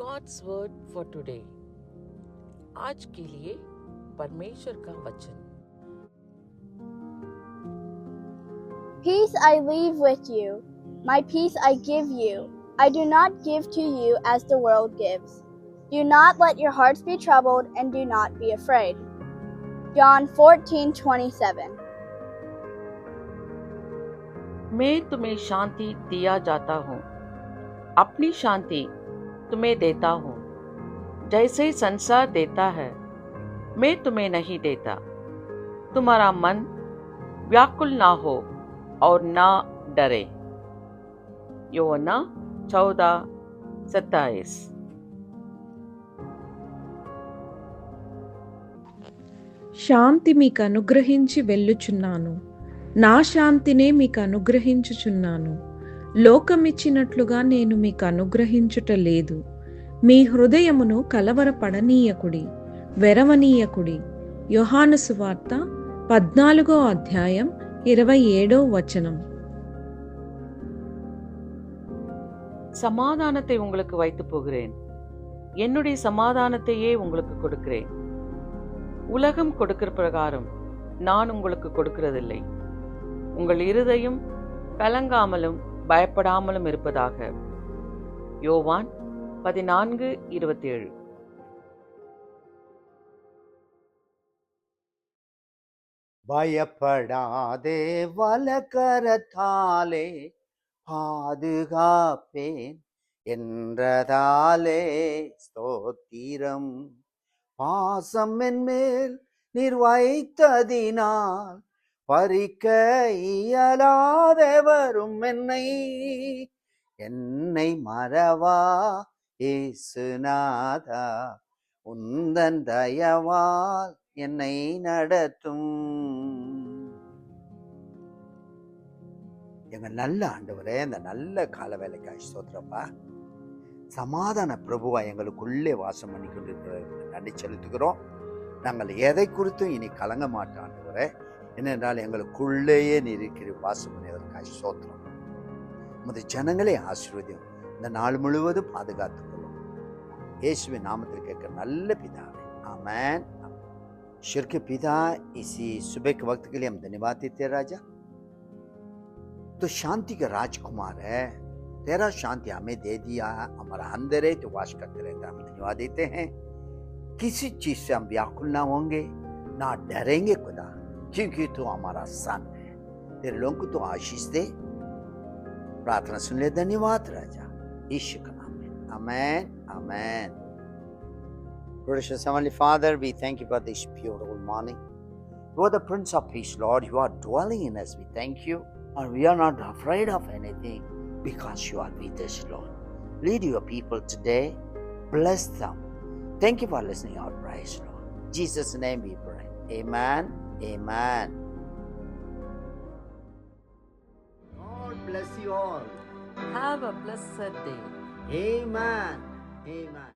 God's word for today. आज के लिए परमेश्वर का वचन। Peace I leave with you, my peace I give you. I do not give to you as the world gives. Do not let your hearts be troubled and do not be afraid. John 14:27. मैं तुम्हें शांति दिया जाता हूँ, अपनी शांति तुम्हें देता हूँ। जैसे संसार देता है, मैं तुम्हें नहीं देता। तुम्हारा मन व्याकुल ना हो और ना डरे। యోనా 14:27। శాంతి మీకు అనుగ్రహించి వెళ్ళుచున్నాను, నా శాంతినే మీకు అనుగ్రహించుచున్నాను. లోకమిచ్చినట్లుగా నేను మీకు అనుగ్రహించుట లేదు. మీ హృదయమును కలవరపడనీయకుడి, వెరవనీయకుడి. యోహాను సువార్త 14:27. சமாதானத்தை உங்களுக்கு வைத்து போகிறேன், என்னுடைய சமாதானத்தையே உங்களுக்கு கொடுக்கிறேன். உலகம் கொடுக்கிற பிரகாரம் நான் உங்களுக்கு கொடுக்கிறதில்லை. உங்கள் இருதயம் கலங்காமலும் பயப்படாமலும் இருப்பதாக. யோவான் 14:27. பயப்படாதே, வலக்கரத்தாலே பாதுகாப்பேன் என்றதாலே ஸ்தோத்திரம். பாசம் என்மேல் நீர் வைத்ததினால் பறிக்க இயலாத வரும் என்னை மறவா இயேசுநாதா, உந்தன் தயவால் என்னை நடத்தும். எங்க நல்ல ஆண்டவரே, இந்த நல்ல கால வேலைக்காய் ஸ்தோத்திரப்பா. சமாதான பிரபுவா எங்களுக்குள்ளே வாசம் பண்ணி கொண்டிருக்கிற நன்றி செலுத்துகிறோம். நாங்கள் எதை குறித்தும் இனி கலங்க மாட்டோம் ஆண்டவரே. என்னென்றால் எங்களுக்குள்ளேயே நீர் இருக்கிற வாசம் பண்ணியதற்காய் ஸ்தோத்திரம். உமது ஜனங்களே ஆசீர்வதியும், இந்த நாள் முழுவதும் பாதுகாத்துக் கொள்ளும். இயேசுவின் நாமத்தில் கேட்கிற நல்ல பிதாவே, आमेन। ईश्वर के पिता, इसी सुबह के वक्त के लिए हम धन्यवाद देते हैं राजा। तो शांति का राजकुमार है, तेरा शांति हमें दे दिया, हमारा अंदर है तो वास करते रहता। हम धन्यवाद देते हैं। किसी चीज से हम व्याकुल ना होंगे, ना डरेंगे खुदा, क्योंकि तू हमारा सन है। तेरे लोगों को तो आशीष दे। प्रार्थना सुन ले। धन्यवाद राजा, यीशु का नाम में, आमेन आमेन। Gracious Heavenly Father, we thank you for this beautiful morning. You are the Prince of Peace, Lord. You are dwelling in us. We thank you. And we are not afraid of anything because you are with us, Lord. Lead your people today. Bless them. Thank you for listening our prayers, Lord. In Jesus' name we pray. Amen. Amen. God bless you all. Have a blessed day. Amen. Amen.